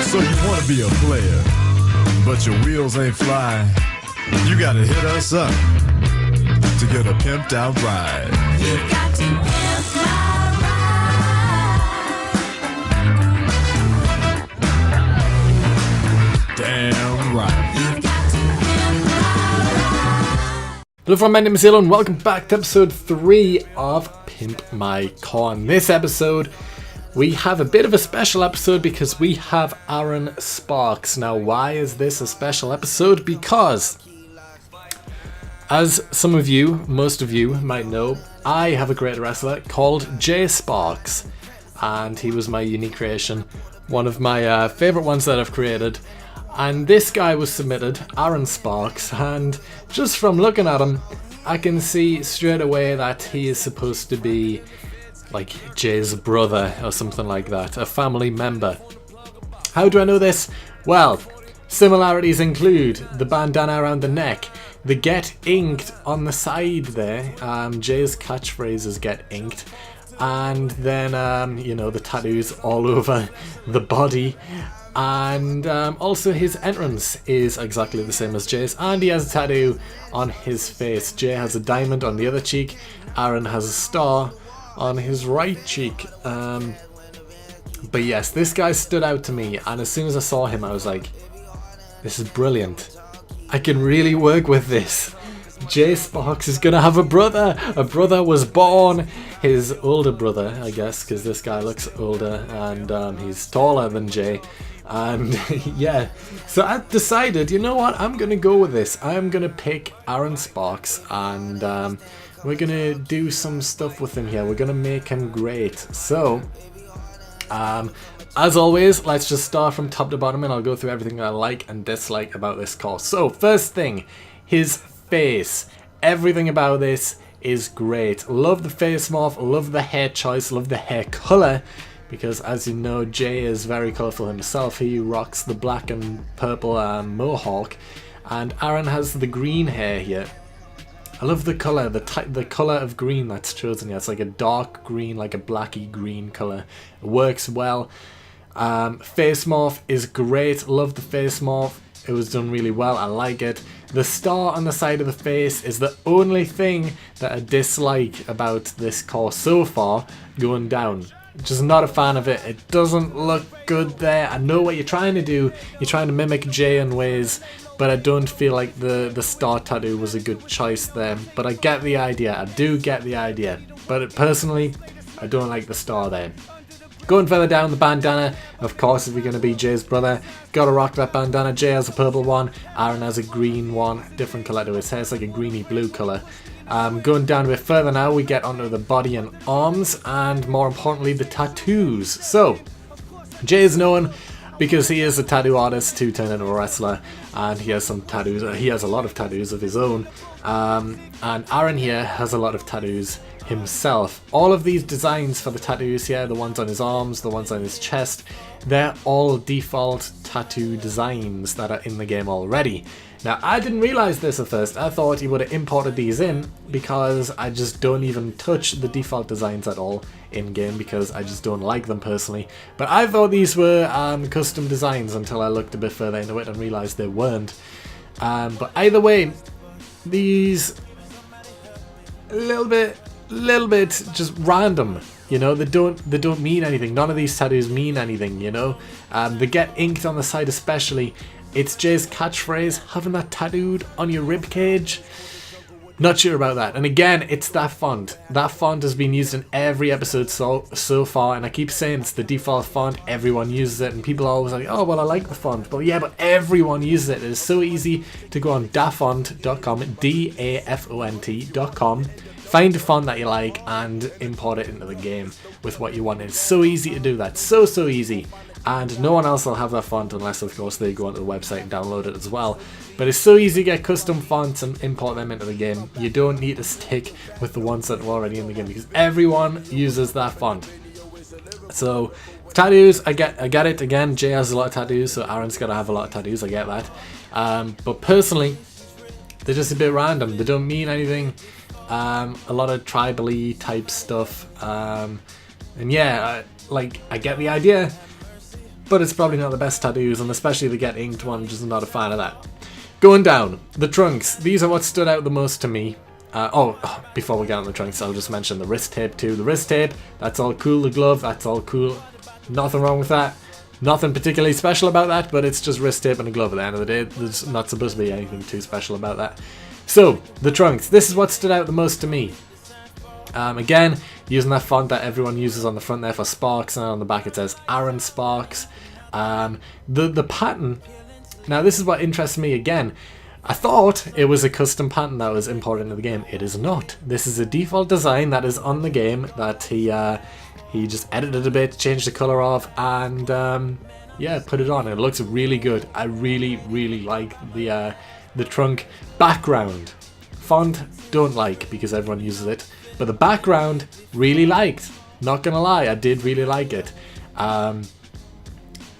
So you want to be a player, but your wheels ain't flying. You gotta hit us up to get a pimped out ride. You got to pimp my ride. Damn right. You got to pimp my ride. Hello from my name is Zillow and welcome back to episode 3 of Pimp My CAW. In this episode, we have a bit of a special episode because we have Aaron Sparks. Now, why is this a special episode? Because, as some of you, most of you might know, I have a great wrestler called Jay Sparks, and he was my unique creation, one of my favorite ones that I've created. And this guy was submitted, Aaron Sparks, and just from looking at him, I can see straight away that he is supposed to be like Jay's brother or something like that, a family member. How do I know this? Well, similarities include the bandana around the neck, the get inked on the side there, Jay's catchphrase is get inked, and then, you know, the tattoos all over the body. And also his entrance is exactly the same as Jay's, and he has a tattoo on his face. Jay has a diamond on the other cheek, Aaron has a star on his right cheek. But yes, this guy stood out to me, and as soon as I saw him I was like, this is brilliant. I can really work with this. Jay Sparks is gonna have a brother. A brother was born. His older brother, I guess, because this guy looks older and he's taller than Jay. And yeah, so I decided, you know what, I'm gonna go with this. I'm gonna pick Aaron Sparks, and we're gonna do some stuff with him here. We're gonna make him great. So, as always, let's just start from top to bottom, and I'll go through everything that I like and dislike about this course. So, first thing, his face. Everything about this is great. Love the face morph, love the hair choice, love the hair color. Because as you know, Jay is very colourful himself. He rocks the black and purple mohawk, and Aaron has the green hair here. I love the colour, the colour of green that's chosen here. It's like a dark green, like a blacky green colour. It works well. Face morph is great. Love the face morph. It was done really well. I like it. The star on the side of the face is the only thing that I dislike about this course so far going down. Just not a fan of it. It doesn't look good there. I know what you're trying to do. You're trying to mimic Jay in ways, but I don't feel like the star tattoo was a good choice there. But I get the idea. I do get the idea. But personally, I don't like the star there. Going further down, the bandana, of course, if you're going to be Jay's brother, gotta rock that bandana. Jay has a purple one, Aaron has a green one, different colour to his hair, it's like a greeny blue colour. Going down a bit further now, we get onto the body and arms, and more importantly, the tattoos. So, Jay is known because he is a tattoo artist to turn into a wrestler, and he has some tattoos, he has a lot of tattoos of his own, and Aaron here has a lot of tattoos himself. All of these designs for the tattoos here, the ones on his arms, the ones on his chest, they're all default tattoo designs that are in the game already. Now, I didn't realize this at first. I thought he would have imported these in because I just don't even touch the default designs at all in game because I just don't like them personally. But I thought these were custom designs until I looked a bit further into it and realized they weren't. But either way, these a little bit just random, you know. They don't mean anything. None of these tattoos mean anything, you know. They get inked on the side especially. It's Jay's catchphrase, having that tattooed on your ribcage. Not sure about that. And again, it's that font. That font has been used in every episode so far, and I keep saying it's the default font. Everyone uses it, and people are always like, oh, well, I like the font. But yeah, but everyone uses it. It's so easy to go on dafont.com, dafont.com, find a font that you like, and import it into the game with what you want. It's so easy to do that. So easy. And no one else will have that font unless, of course, they go onto the website and download it as well. But it's so easy to get custom fonts and import them into the game. You don't need to stick with the ones that are already in the game because everyone uses that font. So, tattoos, I get it. Again, Jay has a lot of tattoos, so Aaron's got to have a lot of tattoos. I get that. But personally, they're just a bit random. They don't mean anything. A lot of tribal-y type stuff. And yeah, I get the idea. but it's probably not the best tattoos, and especially the get inked one, just not a fan of that. Going down, the trunks. These are what stood out the most to me. Before we get on the trunks, I'll just mention the wrist tape too. The wrist tape, that's all cool. The glove, that's all cool. Nothing wrong with that. Nothing particularly special about that, but it's just wrist tape and a glove at the end of the day. There's not supposed to be anything too special about that. So, the trunks. This is what stood out the most to me. Again, using that font that everyone uses on the front there for Sparks, and on the back it says Aaron Sparks. The pattern, now this is what interests me again. I thought it was a custom pattern that was imported into the game. It is not. This is a default design that is on the game that he just edited a bit, changed the color of, and yeah, put it on. It looks really good. I really, really like the trunk background. Font, don't like because everyone uses it, but the background, really liked. Not gonna lie, I did really like it.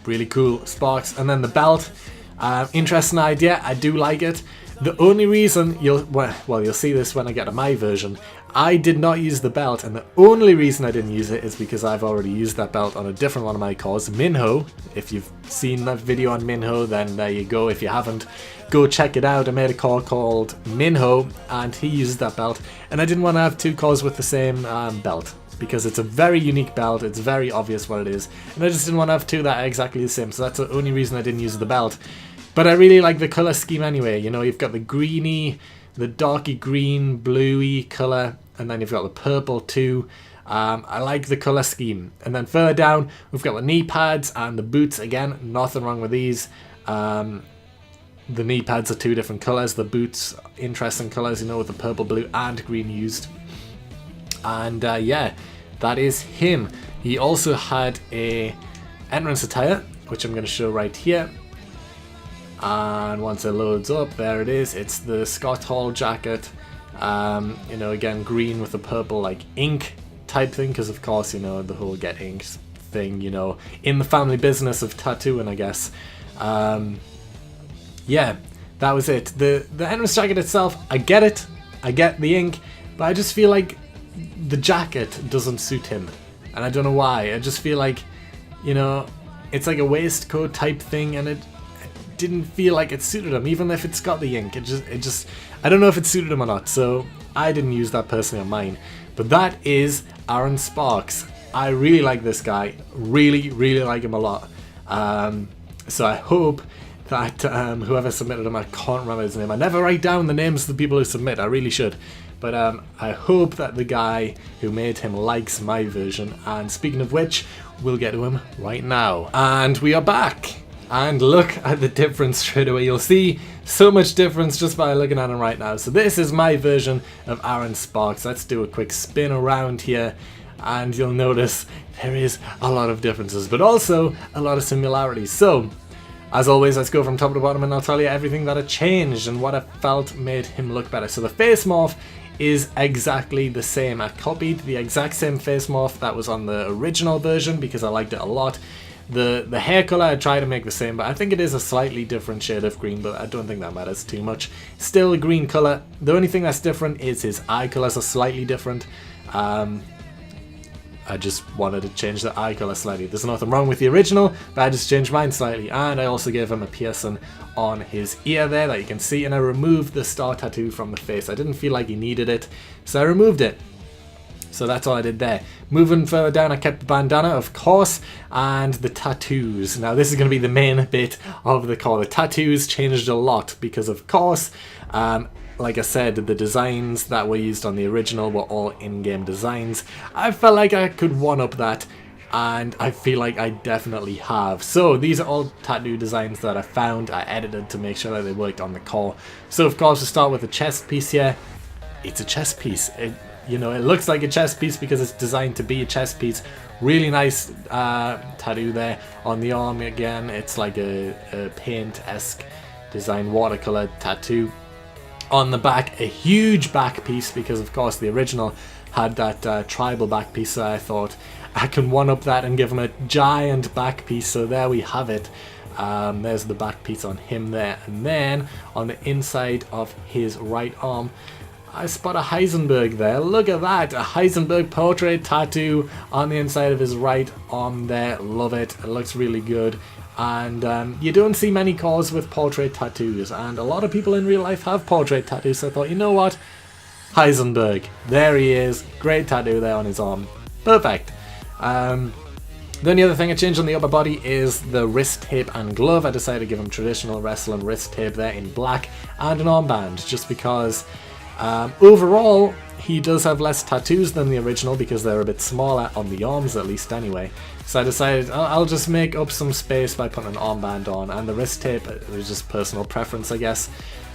Really cool Sparks. And then the belt, interesting idea. I do like it. The only reason you'll see this when I get to my version. I did not use the belt, and the only reason I didn't use it is because I've already used that belt on a different one of my CAWs, Minho. If you've seen that video on Minho, then there you go. If you haven't, go check it out. I made a CAW called Minho, and he uses that belt, and I didn't want to have two CAWs with the same belt, because it's a very unique belt. It's very obvious what it is, and I just didn't want to have two that are exactly the same, so that's the only reason I didn't use the belt. But I really like the color scheme anyway. You know, you've got the greeny, the darky green, bluey color, and then you've got the purple too. I like the color scheme. And then further down, we've got the knee pads and the boots. Again, nothing wrong with these. The knee pads are two different colors. The boots, interesting colors, you know, with the purple, blue, and green used. And yeah, that is him. He also had a entrance attire, which I'm going to show right here. And once it loads up, there it is. It's the Scott Hall jacket. You know, again, green with the purple like ink type thing, because of course, you know, the whole get inked thing, you know, in the family business of tattooing, I guess. Yeah, that was it. The entrance jacket itself, I get it. I get the ink, but I just feel like the jacket doesn't suit him. And I don't know why. I just feel like, you know, it's like a waistcoat type thing, and it didn't feel like it suited him, even if it's got the ink. It just I don't know if it suited him or not, so I didn't use that personally on mine. But that is Aaron Sparks. I really like this guy, really like him a lot. So I hope that whoever submitted him, I can't remember his name. I never write down the names of the people who submit, I really should. But I hope that the guy who made him likes my version. And speaking of which, we'll get to him right now. And we are back. And look at the difference straight away. You'll see so much difference just by looking at him right now. So this is my version of Aaron Sparks. Let's do a quick spin around here, and you'll notice there is a lot of differences, but also a lot of similarities. So, as always, let's go from top to bottom, and I'll tell you everything that I changed and what I felt made him look better. So the face morph is exactly the same. I copied the exact same face morph that was on the original version because I liked it a lot. The hair color I try to make the same, but I think it is a slightly different shade of green, but I don't think that matters too much. Still a green color. The only thing that's different is his eye colors are slightly different. I just wanted to change the eye color slightly. There's nothing wrong with the original, but I just changed mine slightly. And I also gave him a piercing on his ear there that you can see, and I removed the star tattoo from the face. I didn't feel like he needed it, so I removed it. So that's all I did there. Moving further down, I kept the bandana, of course, and the tattoos. Now this is going to be the main bit of the CAW. The tattoos changed a lot because, of course, like I said, the designs that were used on the original were all in-game designs. I felt like I could one-up that, and I feel like I definitely have. So these are all tattoo designs that I found, I edited to make sure that they worked on the CAW. So of course, we start with the chest piece here. It's a chest piece. You know, it looks like a chest piece because it's designed to be a chest piece. Really nice tattoo there on the arm. Again, it's like a paint-esque design, watercolor tattoo. On the back, a huge back piece because, of course, the original had that tribal back piece. So I thought I can one-up that and give him a giant back piece. So there we have it. There's the back piece on him there. And then on the inside of his right arm, I spot a Heisenberg there. Look at that, a Heisenberg portrait tattoo on the inside of his right arm there. Love it. It looks really good. And you don't see many cars with portrait tattoos, and a lot of people in real life have portrait tattoos, so I thought, you know what? Heisenberg. There he is. Great tattoo there on his arm. Perfect. The only other thing I changed on the upper body is the wrist tape and glove. I decided to give him traditional wrestling wrist tape there in black and an armband, just because overall he does have less tattoos than the original because they're a bit smaller on the arms, at least anyway. So I decided I'll just make up some space by putting an armband on, and the wrist tape, it was just personal preference, I guess.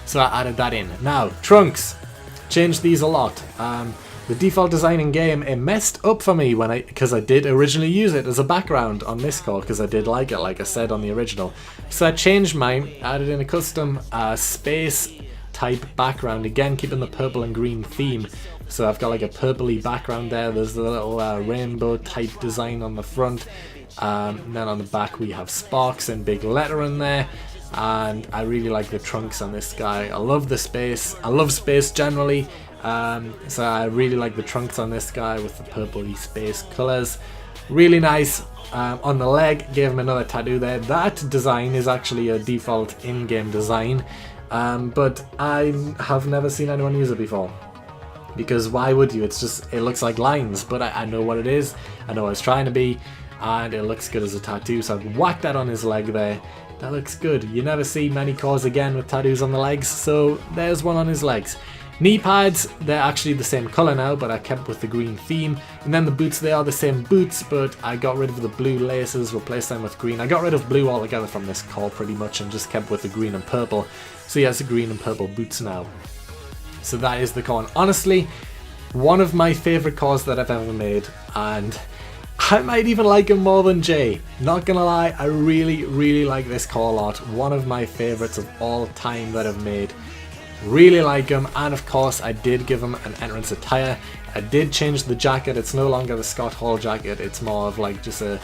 So I added that in. Now, trunks. Changed these a lot. The default design in game, it messed up for me because I did originally use it as a background on this car because I did like it, like I said on the original. So I changed mine, added in a custom space type background, again keeping the purple and green theme. So I've got like a purpley background there. There's the little rainbow type design on the front. Then on the back we have sparks and big lettering there. And I really like the trunks on this guy. I love the space. I love space generally. So I really like the trunks on this guy with the purpley space colors. Really nice. On the leg, gave him another tattoo there. That design is actually a default in-game design. But I have never seen anyone use it before. Because why would you? It's just, it looks like lines. But I know what it is. I know what it's trying to be. And it looks good as a tattoo. So I've whacked that on his leg there. That looks good. You never see many cars again with tattoos on the legs. So there's one on his legs. Knee pads, they're actually the same colour now, but I kept with the green theme. And then the boots, they are the same boots, but I got rid of the blue laces, replaced them with green. I got rid of blue altogether from this car pretty much and just kept with the green and purple. So he has the green and purple boots now. So that is the car. And honestly, one of my favourite cars that I've ever made, and I might even like him more than Jay. Not gonna lie, I really, really like this car a lot. One of my favourites of all time that I've made. Really like him, and of course I did give him an entrance attire. I did change the jacket. It's no longer the Scott Hall jacket, it's more of like just a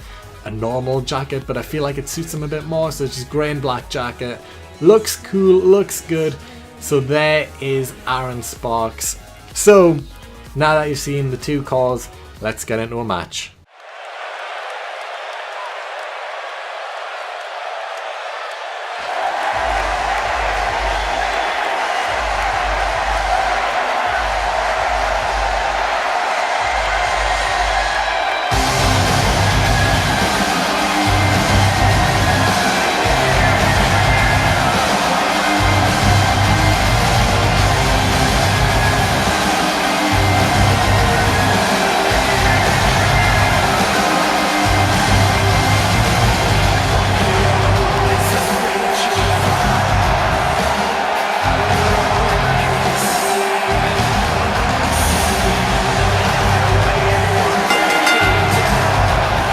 normal jacket, but I feel like it suits him a bit more. So it's just grey and black jacket. Looks cool, looks good. So there is Aaron Sparks. So now that you've seen the two cars, let's get into a match.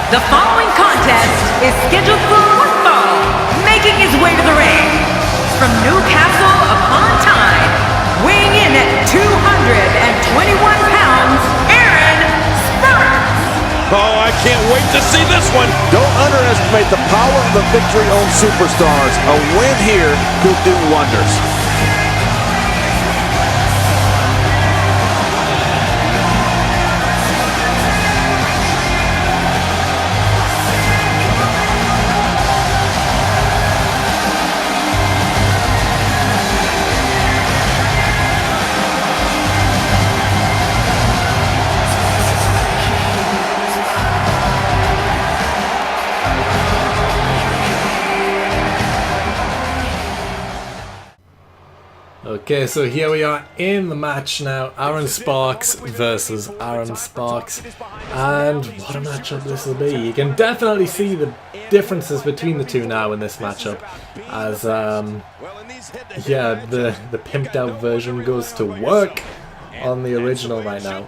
The following contest is scheduled for one fall, making his way to the ring. From Newcastle upon Tyne, weighing in at 221 pounds, Aaron Sparks. Oh, I can't wait to see this one. Don't underestimate the power of the victory on Superstars. A win here could do wonders. Okay, so here we are in the match now. Aaron Sparks versus Aaron Sparks. And what a matchup this will be. You can definitely see the differences between the two now in this matchup. As, yeah, the pimped out version goes to work on the original right now.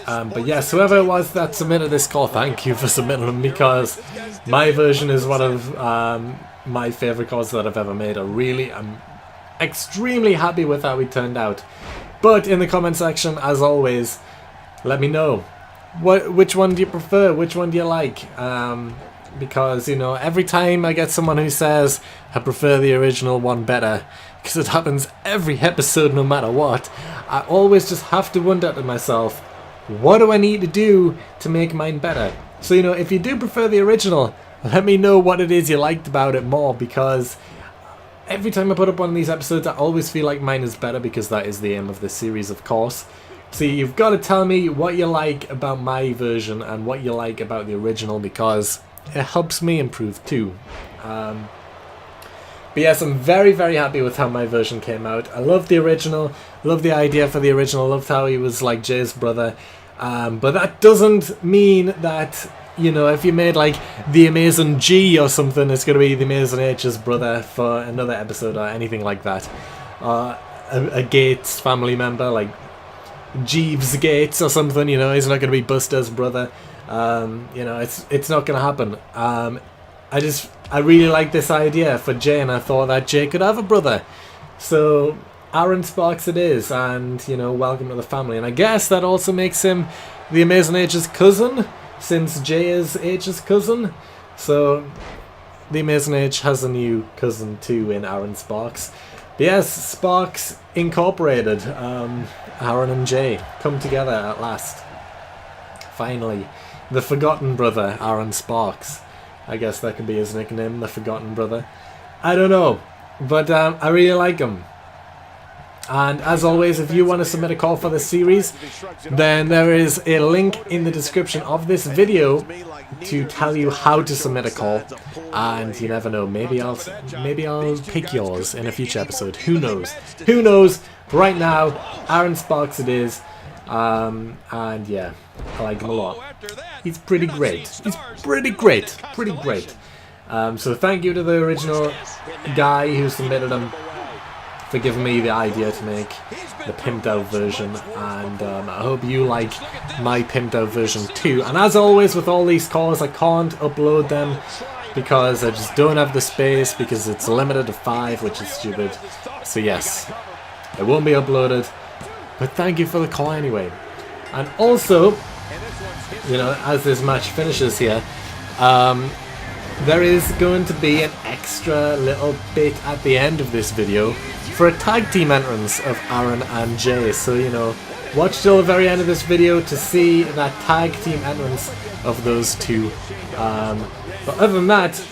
But yes, whoever it was that submitted this call, thank you for submitting them, because my version is one of my favourite calls that I've ever made. I'm extremely happy with how it turned out. But in the comment section, as always, let me know which one do you prefer, which one do you like. because, you know, every time I get someone who says I prefer the original one better, because it happens every episode no matter what, I always just have to wonder to myself, what do I need to do to make mine better? So, you know, if you do prefer the original, let me know what it is you liked about it more, because every time I put up one of these episodes, I always feel like mine is better, because that is the aim of this series, of course. So you've got to tell me what you like about my version and what you like about the original, because it helps me improve too. But yes, I'm very, very happy with how my version came out. I love the original, love the idea for the original, loved how he was like Jay's brother. But that doesn't mean that, you know, if you made like the Amazing G or something, it's going to be the Amazing H's brother for another episode or anything like that. A Gates family member, like Jeeves Gates or something, you know, he's not going to be Buster's brother. You know, it's not going to happen. I really like this idea for Jay, and I thought that Jay could have a brother. So Aaron Sparks it is, and, you know, welcome to the family. And I guess that also makes him the Amazing H's cousin, since Jay is H's cousin. So the Amazing H has a new cousin too in Aaron Sparks. But yes, Sparks Incorporated. Aaron and Jay come together at last. Finally. The Forgotten Brother, Aaron Sparks. I guess that could be his nickname, the Forgotten Brother. I don't know. But I really like him. And as always, if you want to submit a call for this series, then there is a link in the description of this video to tell you how to submit a call. And you never know, maybe I'll pick yours in a future episode. Who knows? Who knows? Right now, Aaron Sparks it is. And yeah, I like him a lot. He's pretty great. He's pretty great. Pretty great. So thank you to the original guy who submitted him for giving me the idea to make the pimped out version, and I hope you like my pimped out version too. And as always with all these calls, I can't upload them because I just don't have the space, because it's limited to 5, which is stupid. So yes, it won't be uploaded, but thank you for the call anyway. And also, you know, as this match finishes here, there is going to be an extra little bit at the end of this video for a tag team entrance of Aaron and Jay. So, you know, watch till the very end of this video to see that tag team entrance of those two. But other than that,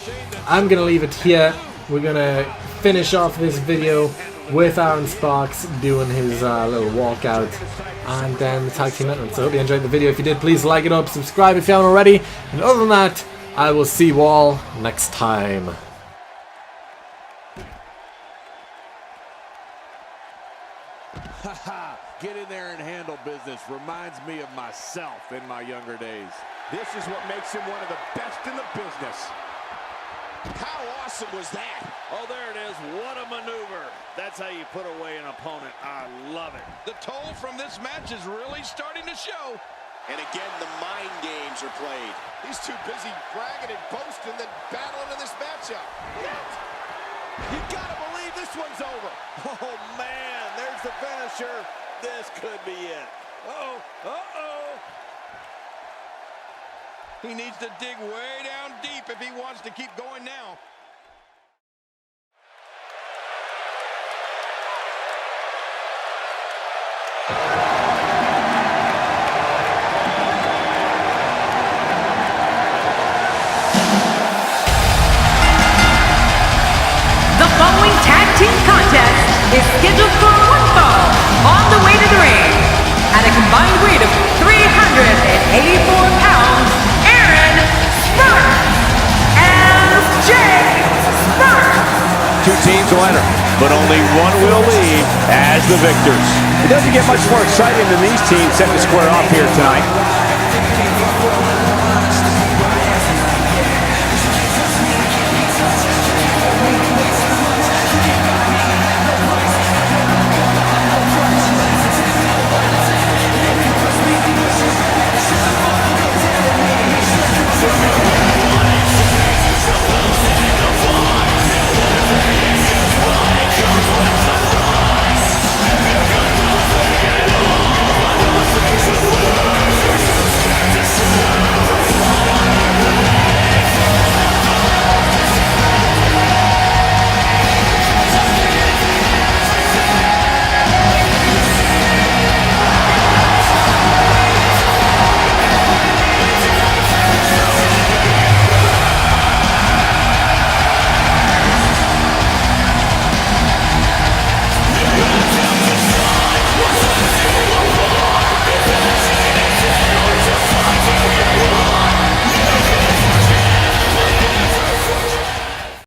I'm going to leave it here. We're going to finish off this video with Aaron Sparks doing his little walkout, and then the tag team entrance. So I hope you enjoyed the video. If you did, please like it up, subscribe if you haven't already. And other than that, I will see you all next time. Get in there and handle business. Reminds me of myself in my younger days. This is what makes him one of the best in the business. How awesome was that? Oh, there it is. What a maneuver. That's how you put away an opponent. I love it. The toll from this match is really starting to show. And again, the mind games are played. He's too busy bragging and boasting than battling in this matchup. Yet, you gotta believe this one's over. Oh, man. There's the finisher. This could be it. Uh-oh. Uh-oh. He needs to dig way down deep if he wants to keep going now. The following tag team contest is scheduled for one fall on the way to the ring. At a combined weight of 384 pounds, Aaron Sparks and James Sparks. Two teams will enter, but only one will leave as the victors. It doesn't get much more exciting than these teams set to square off here tonight.